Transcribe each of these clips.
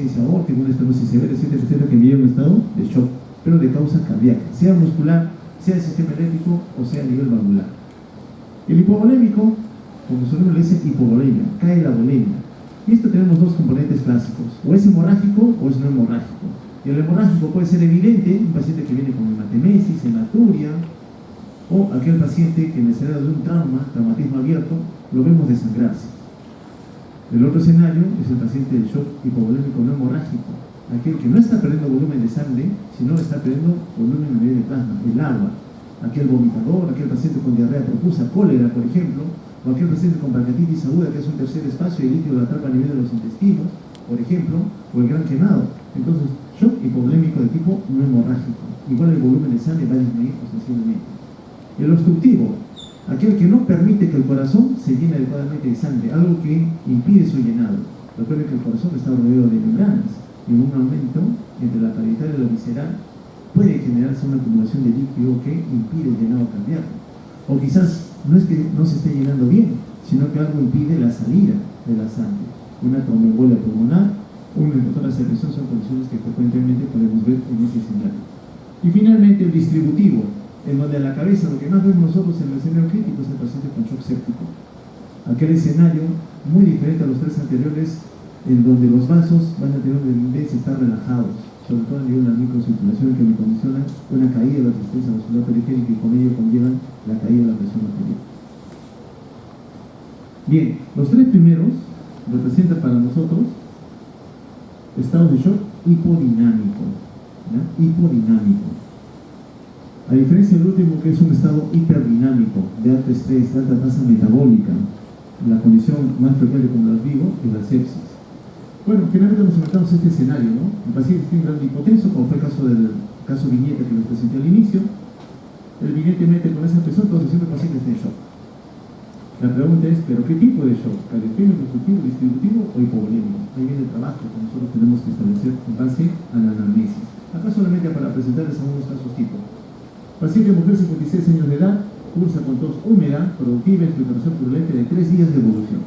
insuficiencia aórtica, una estenosis severa, etcétera, etcétera, que envía un estado de shock, pero de causa cardíaca, sea muscular, sea el sistema eléctrico o sea a nivel valvular. El hipovolémico, como su nombre le dice, hipovolemia, cae la volemia. Y esto tenemos dos componentes clásicos, o es hemorrágico o es no hemorrágico. Y el hemorrágico puede ser evidente, un paciente que viene con hematemesis, hematuria, o aquel paciente que necesita de un traumatismo abierto, lo vemos desangrarse. El otro escenario es el paciente de shock hipovolémico no hemorrágico, aquel que no está perdiendo volumen de sangre, sino está perdiendo volumen a nivel de plasma, el agua. Aquel vomitador, aquel paciente con diarrea profusa, cólera, por ejemplo, o aquel paciente con pancreatitis aguda, que es un tercer espacio y el líquido lo atrapa a nivel de los intestinos, por ejemplo, o el gran quemado. Entonces, shock hipovolémico de tipo no hemorrágico. Igual el volumen de sangre va a disminuir ostensiblemente. El obstructivo, aquel que no permite que el corazón se llene adecuadamente de sangre, algo que impide su llenado. Recuerden que el corazón está rodeado de membranas y un aumento entre la parietal y la visceral puede generarse una acumulación de líquido que impide el llenado cardíaco. O quizás no es que no se esté llenando bien, sino que algo impide la salida de la sangre. Una tromboembolia pulmonar, una hipotonia presión son condiciones que frecuentemente podemos ver en ese escenario. Y finalmente el distributivo, en donde a la cabeza lo que más vemos nosotros en el escenario crítico es el paciente con shock séptico. Aquel escenario muy diferente a los tres anteriores, en donde los vasos van a tener una tendencia a estar relajados, sobre todo a nivel de la microcirculación, que me condiciona una caída de la resistencia vascular periférica y con ello conllevan la caída de la presión arterial. Bien, los tres primeros representan para nosotros estados de shock hipodinámico, ¿ya? Hipodinámico. A diferencia del último, que es un estado hiperdinámico, de alto estrés, de alta tasa metabólica, la condición más frecuente, como las digo, es la sepsis. Bueno, generalmente nos enfrentamos a este escenario, ¿no? El paciente está grande hipotenso, como fue el caso del caso Viñeta que les presenté al inicio. Evidentemente, con esa presión, entonces siempre el paciente está en shock. La pregunta es, ¿pero qué tipo de shock? ¿Cardioquímico, obstructivo, distributivo o hipovolémico? Ahí viene el trabajo que nosotros tenemos que establecer en base a la anamnesis. Acá solamente para presentarles algunos casos tipo. Paciente mujer 56 años de edad, cursa con tos húmeda, productiva, expectoración purulenta de 3 días de evolución,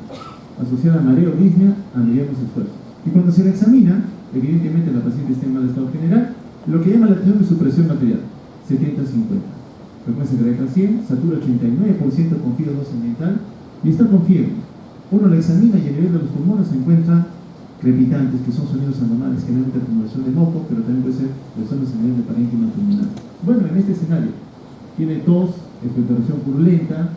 asociada a mareo, disnea, a medianos esfuerzos. Y cuando se la examina, evidentemente la paciente está en mal estado general, lo que llama la atención es su presión arterial, 70-50. Frecuencia cardíaca 100, satura 89% con FIO2 ambiental y está con fiebre. Uno la examina y a nivel de los pulmones se encuentra crepitantes, que son sonidos anormales, generalmente acumulación de moco, pero también puede ser lesiones a nivel de parénquima pulmonar. Bueno, en este escenario, tiene tos, expectoración purulenta,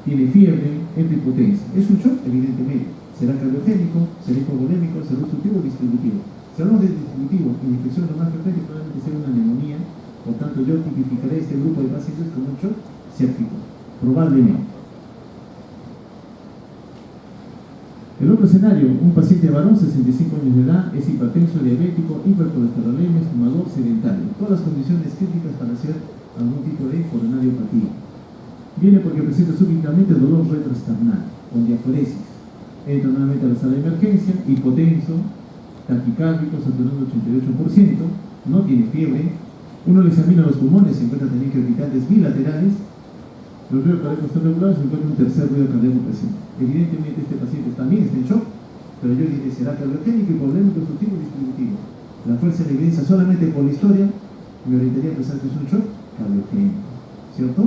tiene fiebre, entra hipotensa. ¿Es un shock? Evidentemente. ¿Será cardiogénico? ¿Será hipovolémico? ¿Será obstructivo o distributivo? Si hablamos de distributivo y infección lo más frecuente, probablemente sea una neumonía. Por tanto, yo tipificaré este grupo de pacientes como un shock séptico. Probablemente. El otro escenario, un paciente varón, 65 años de edad, es hipertenso, diabético, hipercolesterolemia, fumador, sedentario. Todas las condiciones críticas para hacer algún tipo de coronariopatía. Viene porque presenta súbitamente dolor retroesternal, con diaforesis. Entra nuevamente a la sala de emergencia, hipotenso, taquicárdico, saturando 88%, no tiene fiebre. Uno le examina los pulmones, se encuentra también crepitantes bilaterales. Los ruidos cardíacos están regulados, se encuentra un tercer ruido cardíaco presente. Evidentemente este paciente también está en shock, pero yo diré, será cardiogénico, hipovolémico, obstructivo y distributivo. La fuerza de la evidencia solamente por la historia me orientaría a pensar que es un shock cardiogénico, ¿cierto?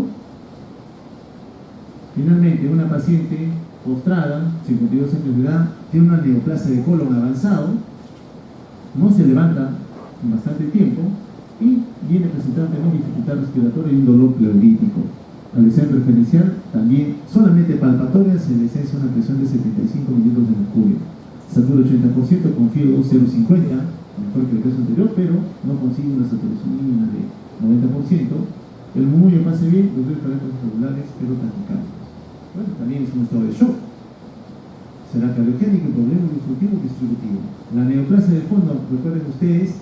Finalmente, una paciente postrada, 52 años de edad, tiene una neoplasia de colon avanzado, no se levanta en bastante tiempo y viene presentando también dificultad respiratoria y un dolor pleurolítico. Al examen preferencial, también solamente palpatoria, se le hace una presión de 75 mililitros de mercurio. Satura 80% con FIO2 0,50, mejor que el caso anterior, pero no consigue una saturación mínima de 90%. El murmullo pase bien, los ruidos cardíacos regulares, pero taquicárdicos. Bueno, también es un estado de shock. Será cardiogénico, problema obstructivo o distributivo. La neoplasia de fondo, recuerden ustedes,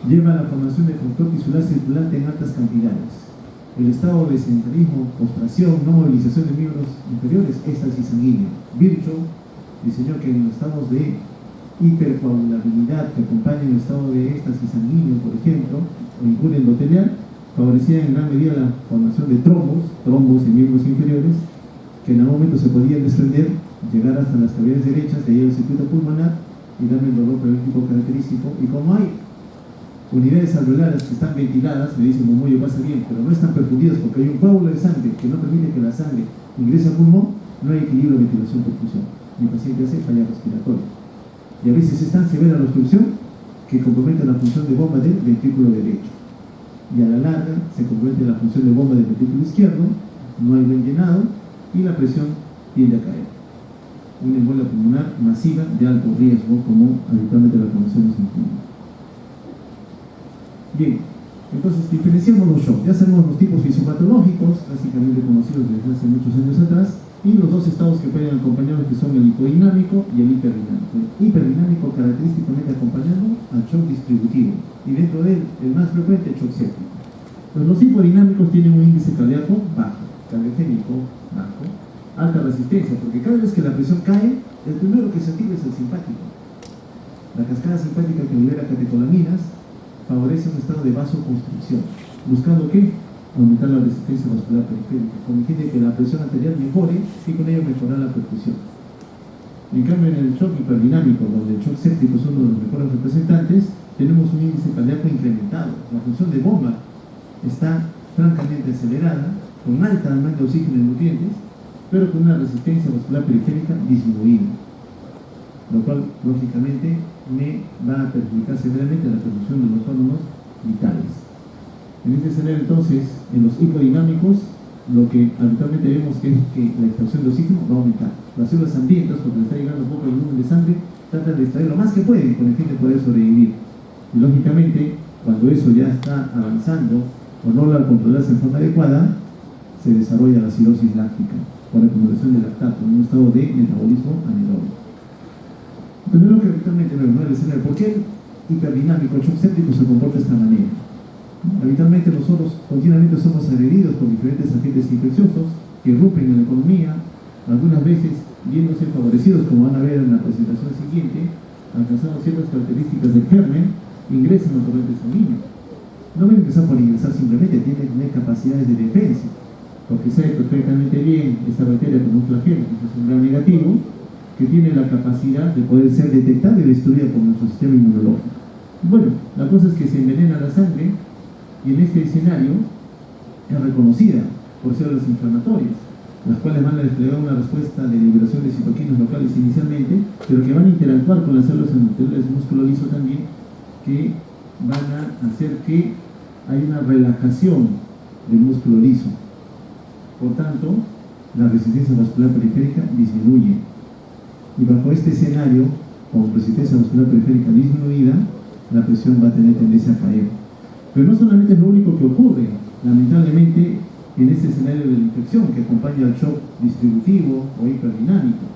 lleva a la formación de factor tisular circulante en altas cantidades. El estado de sedentarismo, postración, no movilización de miembros inferiores, éxtasis sanguíneo. Virchow diseñó que en los estados de hipercoagulabilidad que acompañan el estado de éxtasis sanguíneo, por ejemplo, o incuria endotelial, favorecía en gran medida la formación de trombos en miembros inferiores, que en algún momento se podían desprender, llegar hasta las cavidades derechas, de ahí el circuito pulmonar y darme el dolor pleurolítico característico Y como hay unidades alveolares que están ventiladas, me dicen Momoyo pasa bien, pero no están perfundidas porque hay un coágulo de sangre que no permite que la sangre ingrese al pulmón, no hay equilibrio de ventilación-perfusión. Mi paciente hace falla respiratoria. Y a veces es tan severa la obstrucción que compromete la función de bomba del ventrículo derecho. Y a la larga se compromete la función de bomba del ventrículo izquierdo, no hay buen llenado y la presión tiende a caer. Una embolia pulmonar masiva de alto riesgo, como habitualmente la conocemos en clínica. Bien, entonces diferenciamos los shocks. Ya sabemos los tipos fisiopatológicos, básicamente conocidos desde hace muchos años atrás, y los dos estados que pueden acompañarnos, que son el hipodinámico y el hiperdinámico. El hiperdinámico característicamente acompañando al shock distributivo, y dentro de él, el más frecuente, el shock séptico. Pues los hipodinámicos tienen un índice cardíaco bajo, cardiogénico bajo, alta resistencia, porque cada vez que la presión cae, el primero que se activa es el simpático. La cascada simpática que libera catecolaminas favorece un estado de vasoconstricción, buscando ¿qué? Aumentar la resistencia vascular periférica, con el fin de que la presión arterial mejore y con ello mejorar la perfusión. En cambio, en el shock hiperdinámico, donde el shock séptico es uno de los mejores representantes, tenemos un índice cardíaco incrementado. La función de bomba está francamente acelerada, con alta demanda de oxígeno y nutrientes, pero con una resistencia vascular periférica disminuida, lo cual lógicamente me va a perjudicar severamente la perfusión de los órganos vitales. En este escenario, entonces, en los hipodinámicos, lo que habitualmente vemos es que la extracción de oxígeno va a aumentar. Las células hambrientas, porque les está llegando poco volumen de sangre, tratan de extraer lo más que pueden con el fin de poder sobrevivir. Y lógicamente, cuando eso ya está avanzando o no logra controlarse en forma adecuada, se desarrolla la cirrosis láctica por acumulación de lactato en un estado de metabolismo anaeróbico. Entonces, lo que habitualmente vemos en el escenario, ¿por qué el hiperdinámico, el shock séptico, se comporta de esta manera? Habitualmente nosotros continuamente somos agredidos por diferentes agentes infecciosos que irrumpen en la economía, algunas veces viéndose favorecidos, como van a ver en la presentación siguiente, alcanzando ciertas características del germen, ingresan al torrente sanguíneo. No van a ingresar por ingresar simplemente, tienen que tener capacidades de defensa, porque sabe perfectamente bien esta bacteria como un flagelo, que es un gran negativo, que tiene la capacidad de poder ser detectada y destruida por nuestro sistema inmunológico. Bueno, la cosa es que se envenena la sangre, y en este escenario es reconocida por células inflamatorias, las cuales van a desplegar una respuesta de liberación de citoquinas locales inicialmente, pero que van a interactuar con las células endoteliales del músculo liso también, que van a hacer que haya una relajación del músculo liso. Por tanto, la resistencia vascular periférica disminuye. Y bajo este escenario, con resistencia vascular periférica disminuida, la presión va a tener tendencia a caer. Pero no solamente es lo único que ocurre, lamentablemente, en este escenario de la infección que acompaña al shock distributivo o hiperdinámico,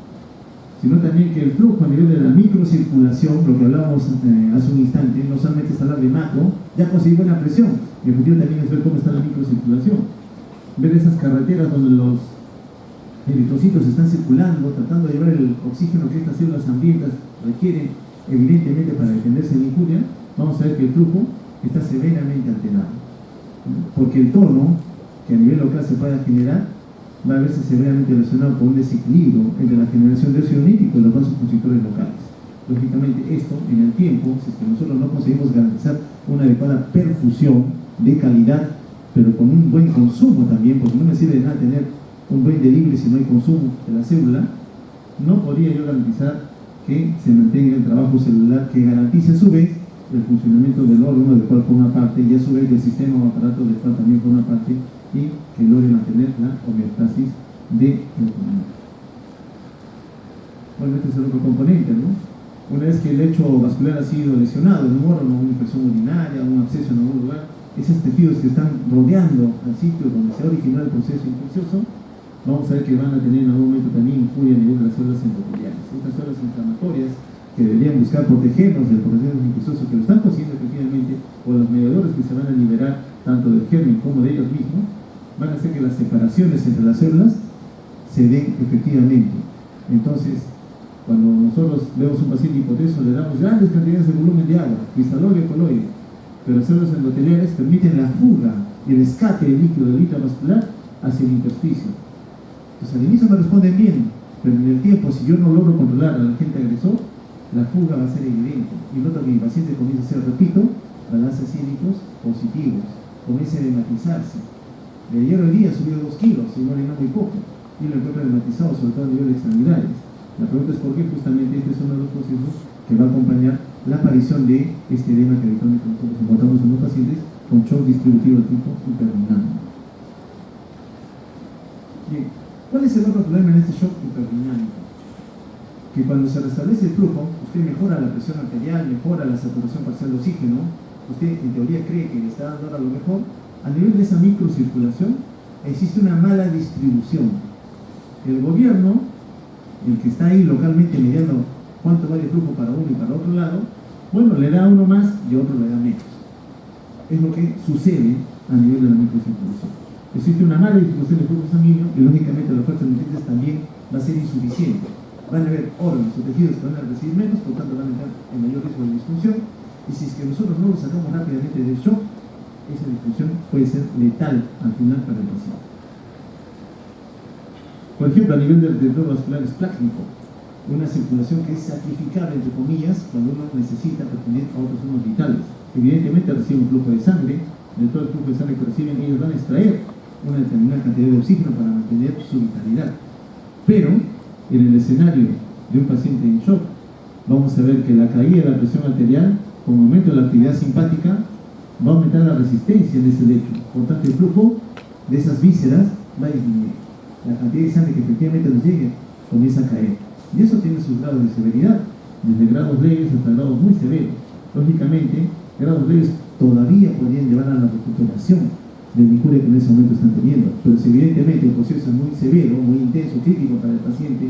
sino también que el flujo a nivel de la microcirculación, lo que hablábamos hace un instante, no solamente es hablar de macro, ya conseguí buena presión, y el objetivo también es ver cómo está la microcirculación, ver esas carreteras donde los eritrocitos están circulando, tratando de llevar el oxígeno que estas células hambrientas requieren evidentemente para defenderse de la injuria. Vamos a ver que el flujo está severamente alterado, porque el tono que a nivel local se pueda generar va a verse severamente relacionado con un desequilibrio entre la generación de óxido nítrico y los vasoconstrictores locales. Lógicamente esto, en el tiempo, si es que nosotros no conseguimos garantizar una adecuada perfusión de calidad, pero con un buen consumo también, porque no me sirve de nada tener un buen delivery si no hay consumo de la célula, no podría yo garantizar que se mantenga el trabajo celular que garantice a su vez el funcionamiento del órgano del cual forma parte y a su vez del sistema o aparato del cual también forma parte y que logre mantener la homeostasis del pulmón. Bueno, este es el otro componente, ¿no? Una vez que el lecho vascular ha sido lesionado en un órgano, una infección urinaria, un absceso en algún lugar, esos tejidos que están rodeando al sitio donde se ha originado el proceso infeccioso, vamos a ver que van a tener en algún momento también injuria a nivel de las células endoteliales. Estas células inflamatorias que deberían buscar protegernos del proceso infeccioso, que lo están consiguiendo efectivamente, o los mediadores que se van a liberar tanto del germen como de ellos mismos, van a hacer que las separaciones entre las células se den efectivamente. Entonces, cuando nosotros vemos un paciente hipotenso, le damos grandes cantidades de volumen de agua, cristalóide, coloide, pero las células endoteliales permiten la fuga y el escape del líquido del intravascular hacia el intersticio. Entonces, al inicio me responden bien, pero en el tiempo, si yo no logro controlar al agente agresor, la fuga va a ser evidente. Y luego que mi paciente comienza a hacer, repito, balances clínicos positivos, comienza a edematizarse. De ayer hoy día subió 2 kilos, y no le muy poco, y lo encuentra edematizado, sobre todo a nivel de extremidades. La pregunta es por qué justamente este es uno de los procesos que va a acompañar la aparición de este edema que habitualmente nosotros encontramos en los pacientes con shock distributivo tipo hiperdinámico. Bien, ¿cuál es el otro problema en este shock hiperdinámico? Que cuando se restablece el flujo, usted mejora la presión arterial, mejora la saturación parcial de oxígeno, usted en teoría cree que le está dando ahora lo mejor, a nivel de esa microcirculación existe una mala distribución. El gobierno, el que está ahí localmente midiendo cuánto va de flujo para uno y para otro lado, bueno, le da a uno más y a otro le da menos. Es lo que sucede a nivel de la microcirculación. Existe una mala distribución de flujo sanguíneo y lógicamente la oferta de nutrientes también va a ser insuficiente. Van a haber órganos o tejidos que van a recibir menos, por tanto van a entrar en mayor riesgo de disfunción, y si es que nosotros no lo sacamos rápidamente del shock, esa disfunción puede ser letal al final para el paciente. Por ejemplo, a nivel del globo vascular esplácnico, una circulación que es sacrificable, entre comillas, cuando uno necesita pertenecer a otros órganos vitales. Evidentemente reciben un flujo de sangre, de todo el flujo de sangre que reciben, ellos van a extraer una determinada cantidad de oxígeno para mantener su vitalidad. Pero, en el escenario de un paciente en shock, vamos a ver que la caída de la presión arterial, con aumento de la actividad simpática, va a aumentar la resistencia en ese lecho. Por tanto, el flujo de esas vísceras va a disminuir. La cantidad de sangre que efectivamente nos llegue comienza a caer. Y eso tiene sus grados de severidad, desde grados leves hasta grados muy severos. Lógicamente, grados leves todavía podrían llevar a la recuperación del injuria que en ese momento están teniendo. Pero si evidentemente el proceso es muy severo, muy intenso, crítico para el paciente,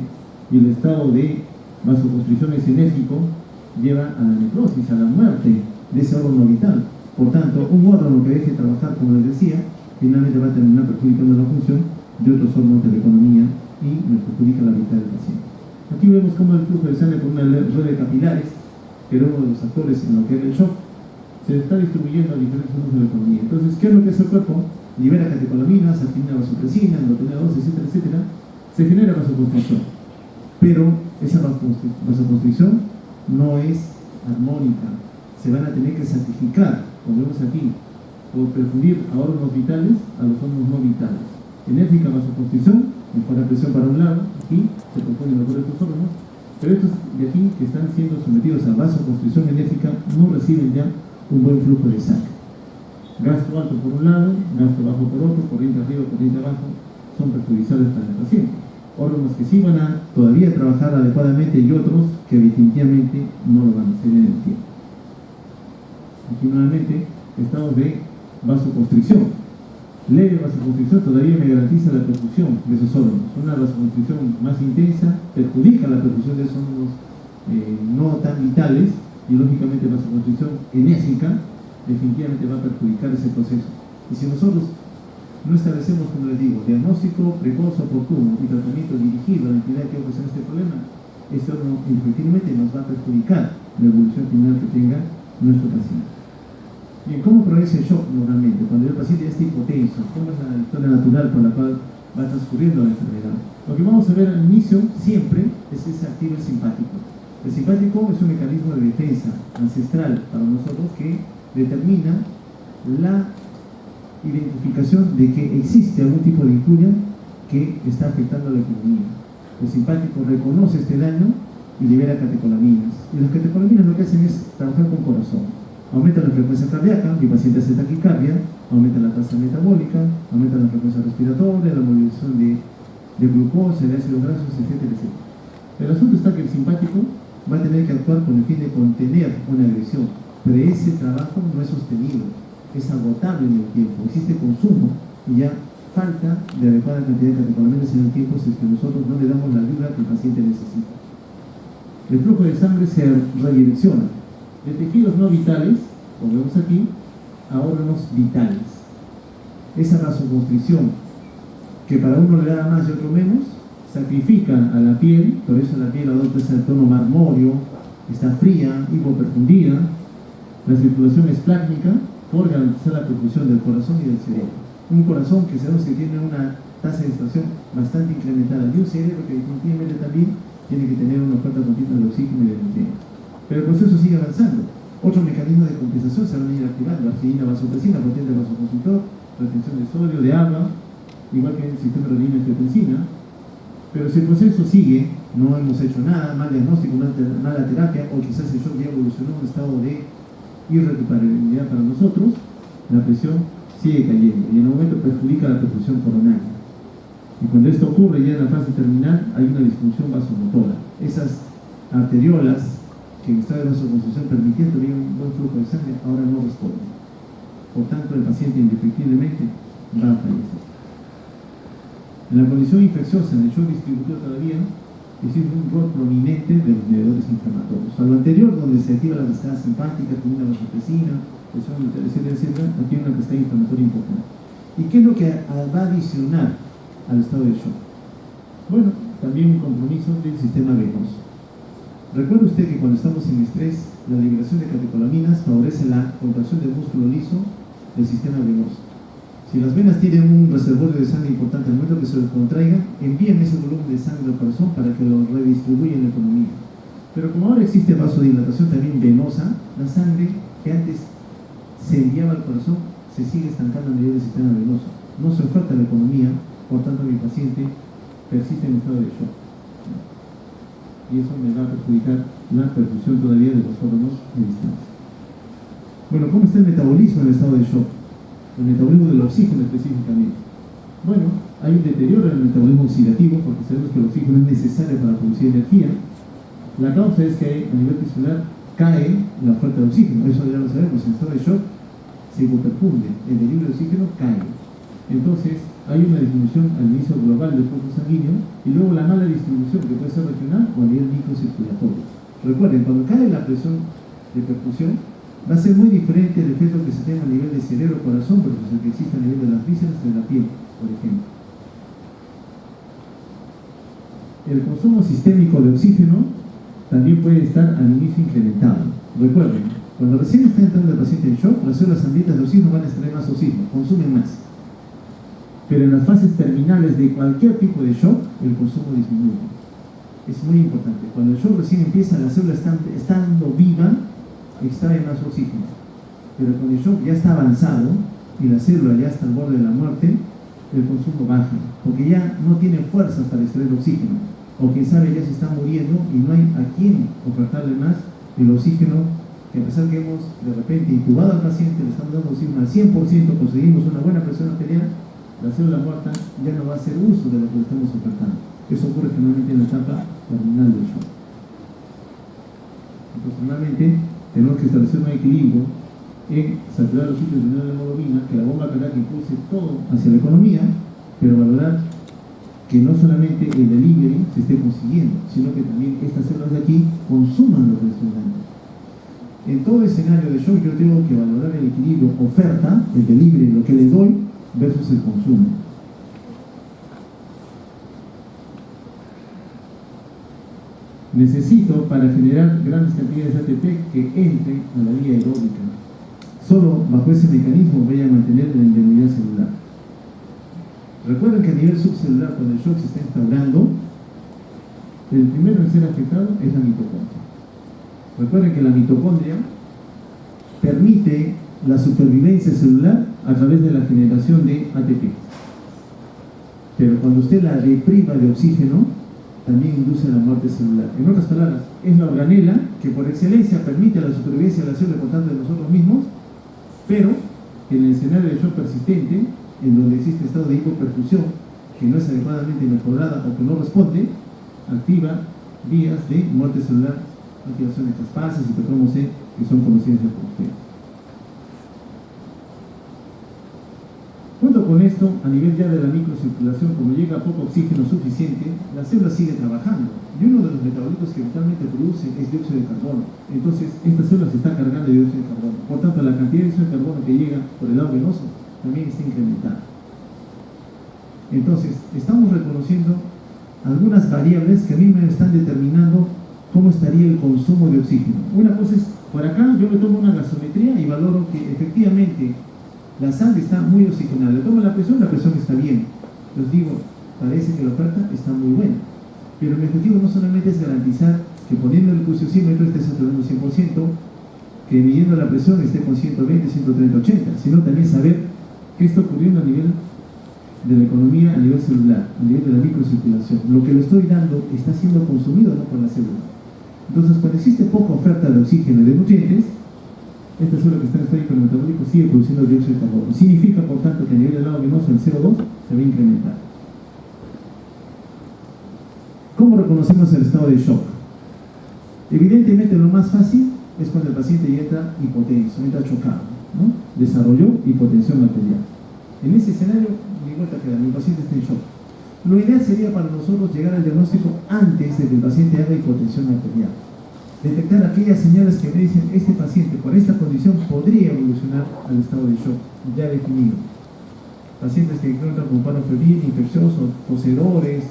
y el estado de vasoconstricción enérgico lleva a la necrosis, a la muerte de ese órgano vital. Por tanto, un órgano que deje de trabajar, como les decía, finalmente va a terminar perjudicando la función de otros órganos de la economía y nos perjudica la vida del paciente. Aquí vemos cómo el flujo de sangre por una red de capilares, que era uno de los actores en lo que era el shock, se está distribuyendo a diferentes órganos de la economía. Entonces, ¿qué es lo que hace el cuerpo? Libera catecolaminas, actina vasopresina, endotenina 2, etcétera, etcétera. Se genera vasoconstricción. Pero esa vasoconstricción no es armónica. Se van a tener que sacrificar, como vemos aquí, por perfundir a órganos vitales a los órganos no vitales. Enérgica vasoconstricción, mejora presión para un lado, aquí se perfunden mejor estos órganos, pero estos de aquí que están siendo sometidos a vasoconstricción enérgica no reciben ya un buen flujo de sangre. Gasto alto por un lado, gasto bajo por otro, corriente arriba, corriente abajo, son perjudiciales para el paciente. Órganos que sí van a todavía trabajar adecuadamente y otros que definitivamente no lo van a hacer en el tiempo. Aquí nuevamente, estados de vasoconstricción. Leve vasoconstricción todavía me garantiza la perfusión de esos órganos. Una vasoconstricción más intensa perjudica la perfusión de esos órganos no tan vitales, y lógicamente la vasoconstricción enérgica definitivamente va a perjudicar ese proceso. Y si nosotros no establecemos, como les digo, diagnóstico precoz oportuno y tratamiento dirigido a la entidad que ocasiona este problema, este órgano efectivamente nos va a perjudicar la evolución final que tenga nuestro paciente. Bien, ¿cómo progresa el shock normalmente? Cuando el paciente ya está hipotenso, ¿cómo es la historia natural por la cual va transcurriendo la enfermedad? Lo que vamos a ver al inicio siempre es que se activa el simpático. El simpático es un mecanismo de defensa ancestral para nosotros que determina la identificación de que existe algún tipo de injuria que está afectando a la economía. El simpático reconoce este daño y libera catecolaminas. Y las catecolaminas lo que hacen es trabajar con corazón. Aumenta la frecuencia cardíaca, mi paciente hace taquicardia, aumenta la tasa metabólica, aumenta la frecuencia respiratoria, la movilización de glucosa, de ácidos grasos, etcétera, etcétera. El asunto está que el simpático va a tener que actuar con el fin de contener una agresión, pero ese trabajo no es sostenido, es agotable en el tiempo, existe consumo y ya falta de adecuada cantidad de catecolaminas en el tiempo si es que nosotros no le damos la ayuda que el paciente necesita. El flujo de sangre se redirecciona de tejidos no vitales, como vemos aquí, a órganos vitales. Esa vasoconstricción, que para uno le da más y otro menos, sacrifica a la piel, por eso la piel adopta ese tono marmóreo, está fría, hipoperfundida. La circulación esplácnica por garantizar la perfusión del corazón y del cerebro. Un corazón que sabemos que tiene una tasa de extracción bastante incrementada y un cerebro que definitivamente también tiene que tener una oferta continua de oxígeno y de nutrientes. pero el proceso sigue avanzando. Otro mecanismo de compensación se van a ir activando: arginina, vasopresina, potente vasoconstrictor, retención de sodio, de agua, igual que en el sistema renina angiotensina. Pero si el proceso sigue, no hemos hecho nada, mal diagnóstico, mala terapia, o quizás el shock ya evolucionó a un estado de irrecuperabilidad para nosotros, la presión sigue cayendo y en el momento perjudica la perfusión coronaria. Y cuando esto ocurre ya en la fase terminal, hay una disfunción vasomotora. Esas arteriolas que en estado de vasoconstricción permitían tener un buen flujo de sangre, ahora no responden. Por tanto, el paciente indefectiblemente va a fallecer. En la condición infecciosa, en el shock distributivo todavía, existe un rol prominente de los mediadores inflamatorios. A lo anterior, donde se activa la cascada simpática, con una vasopresina, presión arterial, etc., aquí hay una cascada inflamatoria importante. ¿Y qué es lo que va a adicionar al estado de shock? Bueno, también un compromiso del sistema venoso. Recuerde usted que cuando estamos en estrés, la liberación de catecolaminas favorece la contracción del músculo liso del sistema venoso. Si las venas tienen un reservorio de sangre importante, al momento que se contraiga, envían ese volumen de sangre al corazón para que lo redistribuya en la economía. Pero como ahora existe vasodilatación también venosa, la sangre que antes se enviaba al corazón se sigue estancando a nivel del sistema venoso. No se oferta la economía, por tanto mi paciente persiste en estado de shock. Y eso me va a perjudicar la perfusión todavía de los órganos de distancia. Bueno, ¿cómo está el metabolismo en el estado de shock? El metabolismo del oxígeno específicamente. Bueno, hay un deterioro en el metabolismo oxidativo porque sabemos que el oxígeno es necesario para producir energía. La causa es que a nivel tisular cae la oferta de oxígeno, eso ya lo sabemos. En estado de shock se hipoperfunde, el delirio de oxígeno cae. Entonces hay una disminución al inicio global del flujo sanguíneo y luego la mala distribución que puede ser regional o a nivel microcirculatorio. Recuerden, cuando cae la presión de perfusión, va a ser muy diferente el efecto que se tenga a nivel de cerebro-corazón versus el que existe a nivel de las vísceras de la piel, por ejemplo. El consumo sistémico de oxígeno también puede estar al inicio incrementado. Recuerden, cuando recién está entrando el paciente en shock, las células hambrientas de oxígeno van a extraer más oxígeno, consumen más. Pero en las fases terminales de cualquier tipo de shock, el consumo disminuye. Es muy importante. Cuando el shock recién empieza, la célula estando viva, extrae más oxígeno, pero cuando el shock ya está avanzado y la célula ya está al borde de la muerte, el consumo baja, porque ya no tiene fuerzas para extraer oxígeno, o quien sabe ya se está muriendo y no hay a quién ofertarle más el oxígeno, que a pesar que hemos de repente intubado al paciente, le estamos dando oxígeno al 100%, conseguimos una buena presión arterial, la célula muerta ya no va a hacer uso de lo que le estamos ofertando. Eso ocurre generalmente en la etapa terminal del shock. Entonces, finalmente, tenemos que establecer un equilibrio en saturar los sitios de hemoglobina, que la bomba cardíaca impulse todo hacia la economía, pero valorar que no solamente el delivery se esté consiguiendo, sino que también estas células de aquí consuman lo que les estoy dando. En todo escenario de shock yo tengo que valorar el equilibrio oferta, el delivery, lo que le doy, versus el consumo. Necesito, para generar grandes cantidades de ATP, que entre a la vía aeróbica. Solo bajo ese mecanismo voy a mantener la indemnidad celular. Recuerden que a nivel subcelular, cuando el shock se está instaurando, el primero en ser afectado es la mitocondria. Recuerden que la mitocondria permite la supervivencia celular a través de la generación de ATP. Pero cuando usted la depriva de oxígeno, también induce la muerte celular. En otras palabras, es la organela que por excelencia permite la supervivencia de la célula, por tanto de nosotros mismos, pero en el escenario de shock persistente, en donde existe estado de hipoperfusión, que no es adecuadamente mejorada o que no responde, activa vías de muerte celular, activación de traspases y hipercromo C, que son conocidas ya por ustedes. Junto con esto, a nivel ya de la microcirculación, como llega poco oxígeno suficiente, la célula sigue trabajando. Y uno de los metabolitos que vitalmente produce es dióxido de carbono. Entonces, esta célula se está cargando de dióxido de carbono. Por tanto, la cantidad de dióxido de carbono que llega por el lado venoso también está incrementada. Entonces, estamos reconociendo algunas variables que a mí me están determinando cómo estaría el consumo de oxígeno. Una cosa es, por acá yo le tomo una gasometría y valoro que efectivamente la sangre está muy oxigenada. Le tomo la presión está bien. Les digo, parece que la oferta está muy buena. Pero mi objetivo no solamente es garantizar que poniendo el pulsiosímetro esté saturando 100%, que midiendo la presión esté con 120, 130, 80, sino también saber qué está ocurriendo a nivel de la economía, a nivel celular, a nivel de la microcirculación. Lo que le estoy dando está siendo consumido, ¿no?, por la célula. Entonces, cuando existe poca oferta de oxígeno y de nutrientes, esta célula que está en estado hipermetabólico sigue produciendo dióxido de carbono. Significa, por tanto, que a nivel del lado luminoso el CO2 se va a incrementar. ¿Cómo reconocemos el estado de shock? Evidentemente, lo más fácil es cuando el paciente ya entra hipotenso, entra chocado, ¿no? Desarrolló hipotensión arterial. En ese escenario, ni vuelta que dar, el paciente está en shock. Lo ideal sería para nosotros llegar al diagnóstico antes de que el paciente haga hipotensión arterial. Detectar aquellas señales que me dicen este paciente por esta condición podría evolucionar al estado de shock ya definido. Pacientes que encuentran con paro febril, infeccioso, poseedores,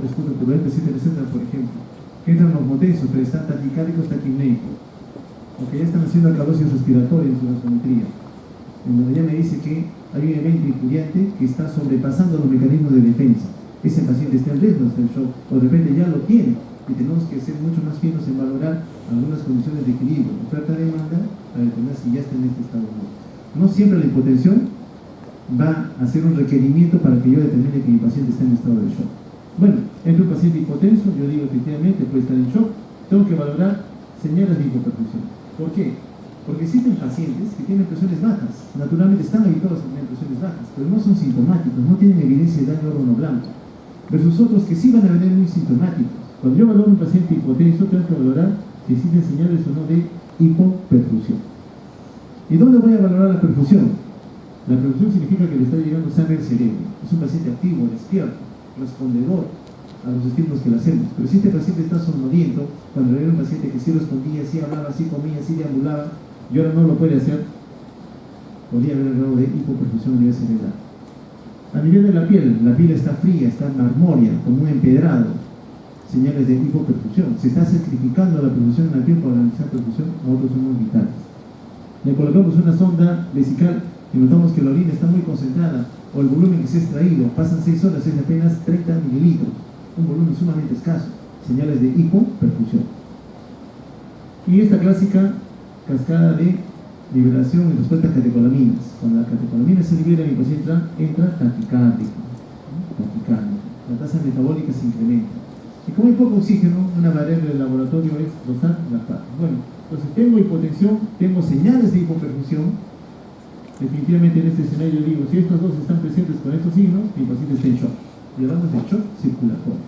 escudo turbulento, etcétera, etcétera, por ejemplo, que entran osmotensos, pero están taquicárdicos, taquipnéicos, o que ya están haciendo alcalosis respiratoria en su gasometría, en donde ya me dice que hay un evento injuriante que está sobrepasando los mecanismos de defensa. Ese paciente está en riesgo del shock, o de repente ya lo tiene, y tenemos que ser mucho más finos en valorar algunas condiciones de equilibrio, oferta-demanda, para determinar si ya está en este estado o no. No siempre la hipotensión va a ser un requerimiento para que yo determine que mi paciente está en estado de shock. Bueno, entre un paciente hipotenso, yo digo efectivamente puede estar en shock, tengo que valorar señales de hipoperfusión. ¿Por qué? Porque existen pacientes que tienen presiones bajas, naturalmente están habituados a tener presiones bajas, pero no son sintomáticos, no tienen evidencia de daño órgano blanco, versus otros que sí van a venir muy sintomáticos. Cuando yo valoro un paciente hipotenso, tengo que valorar si existen señales o no de hipoperfusión. ¿Y dónde voy a valorar la perfusión? La perfusión significa que le está llegando sangre al cerebro. Es un paciente activo, despierto, respondedor a los estímulos que le hacemos. Pero si este paciente está somnoliento, cuando era un paciente que sí respondía, sí hablaba, sí comía, sí deambulaba, y ahora no lo puede hacer, podría haber un grado de hipoperfusión a nivel cerebral. A nivel de la piel está fría, está marmórea, como un empedrado, señales de hipoperfusión. Se está sacrificando la perfusión en la piel para realizar perfusión a otros órganos vitales. Le colocamos una sonda vesical y notamos que la orina está muy concentrada, o el volumen que se ha extraído, pasan 6 horas, es de apenas 30 mililitros, un volumen sumamente escaso, señales de hipoperfusión. Y esta clásica cascada de liberación y respuesta a catecolaminas. Cuando la catecolamina se libera, mi paciente entra taquicárdico, la tasa metabólica se incrementa. Y como hay poco oxígeno, una variable del laboratorio es dosar lactato. Bueno, entonces tengo hipotensión, tengo señales de hipoperfusión. Definitivamente en este escenario digo, si estos dos están presentes con estos signos, mi paciente está en shock. Y hablamos de shock circulatorio.